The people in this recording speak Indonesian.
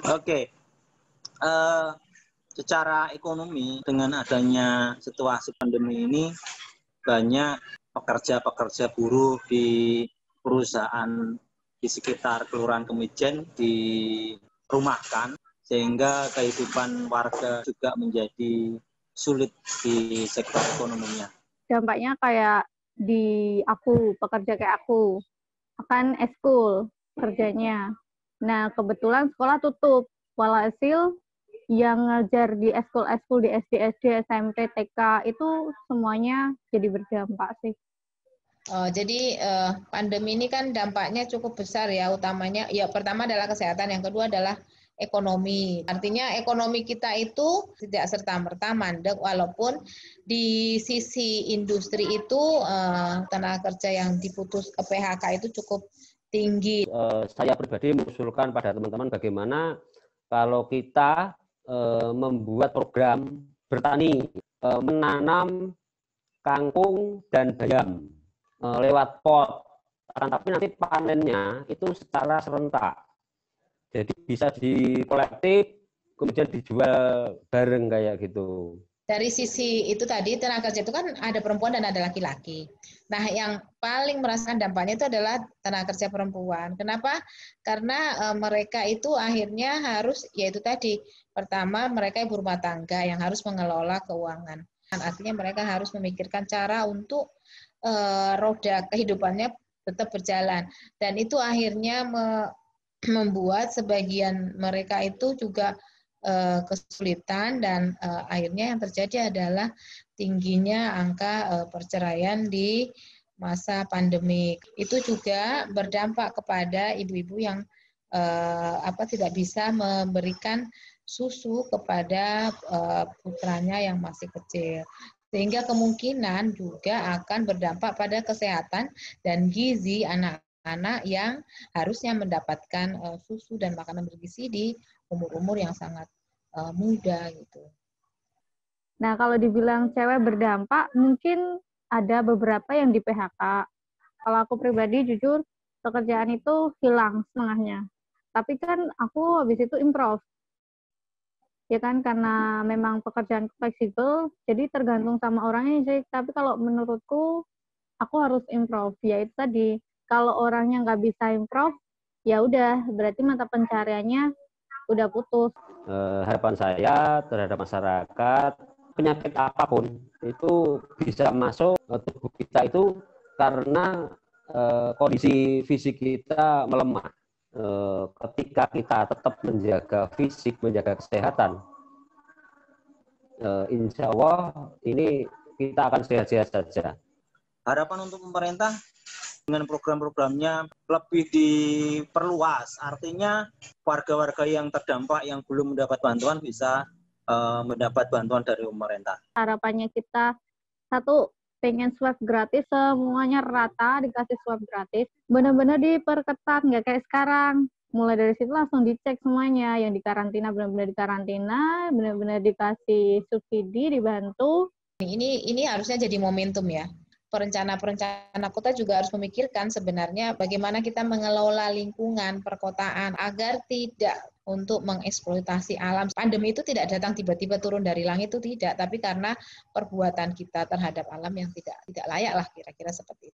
Oke, eh, secara ekonomi dengan adanya situasi pandemi ini banyak pekerja-pekerja buruh di perusahaan di sekitar Kelurahan Kemijen dirumahkan sehingga kehidupan warga juga menjadi sulit di sektor ekonominya. Dampaknya kayak di aku, pekerja kayak aku, akan eskul kerjanya. Nah, kebetulan sekolah tutup. Walhasil yang ngajar di eskul-eskul di SD, SMP, TK itu semuanya jadi berdampak sih. Jadi pandemi ini kan dampaknya cukup besar ya, utamanya ya pertama adalah kesehatan, yang kedua adalah ekonomi. Artinya ekonomi kita itu tidak serta-merta mandek, walaupun di sisi industri itu tenaga kerja yang diputus ke PHK itu cukup tinggi. Saya pribadi mengusulkan pada teman-teman bagaimana kalau kita membuat program bertani, menanam kangkung dan bayam lewat pot, tapi nanti panennya itu secara serentak. Jadi bisa dikolektif, kemudian dijual bareng kayak gitu. Dari sisi itu tadi, tenaga kerja itu kan ada perempuan dan ada laki-laki. Nah, yang paling merasakan dampaknya itu adalah tenaga kerja perempuan. Kenapa? Karena mereka itu akhirnya harus, yaitu tadi, pertama mereka ibu rumah tangga yang harus mengelola keuangan. Artinya mereka harus memikirkan cara untuk roda kehidupannya tetap berjalan. Dan itu akhirnya membuat sebagian mereka itu juga kesulitan, dan akhirnya yang terjadi adalah tingginya angka perceraian di masa pandemi. Itu juga berdampak kepada ibu-ibu yang tidak bisa memberikan susu kepada putranya yang masih kecil. Sehingga kemungkinan juga akan berdampak pada kesehatan dan gizi anak-anak yang harusnya mendapatkan susu dan makanan bergizi di umur-umur yang sangat muda gitu. Nah, kalau dibilang cewek berdampak, mungkin ada beberapa yang di PHK. Kalau aku pribadi jujur, pekerjaan itu hilang setengahnya. Tapi kan aku habis itu improv. Ya kan, karena memang pekerjaan fleksibel, jadi tergantung sama orangnya sih. Tapi kalau menurutku, aku harus improv. Ya itu tadi, kalau orangnya nggak bisa improv, ya udah, berarti mata pencariannya udah putus. Harapan saya terhadap masyarakat, penyakit apapun itu bisa masuk tubuh kita itu karena kondisi fisik kita melemah. Ketika kita tetap menjaga fisik, menjaga kesehatan, insya Allah ini kita akan sehat-sehat saja. Harapan untuk pemerintah dengan program-programnya lebih diperluas, artinya warga-warga yang terdampak yang belum mendapat bantuan bisa mendapat bantuan dari pemerintah. Harapannya kita, satu, pengen swab gratis, semuanya rata dikasih swab gratis, benar-benar diperketat, nggak kayak sekarang. Mulai dari situ langsung dicek semuanya, yang di karantina benar-benar di karantina, benar-benar dikasih subsidi, dibantu. Ini harusnya jadi momentum ya. Perencana kota juga harus memikirkan sebenarnya bagaimana kita mengelola lingkungan perkotaan agar tidak untuk mengeksploitasi alam. Pandemi itu tidak datang tiba-tiba turun dari langit, itu tidak, tapi karena perbuatan kita terhadap alam yang tidak layak lah, kira-kira seperti itu.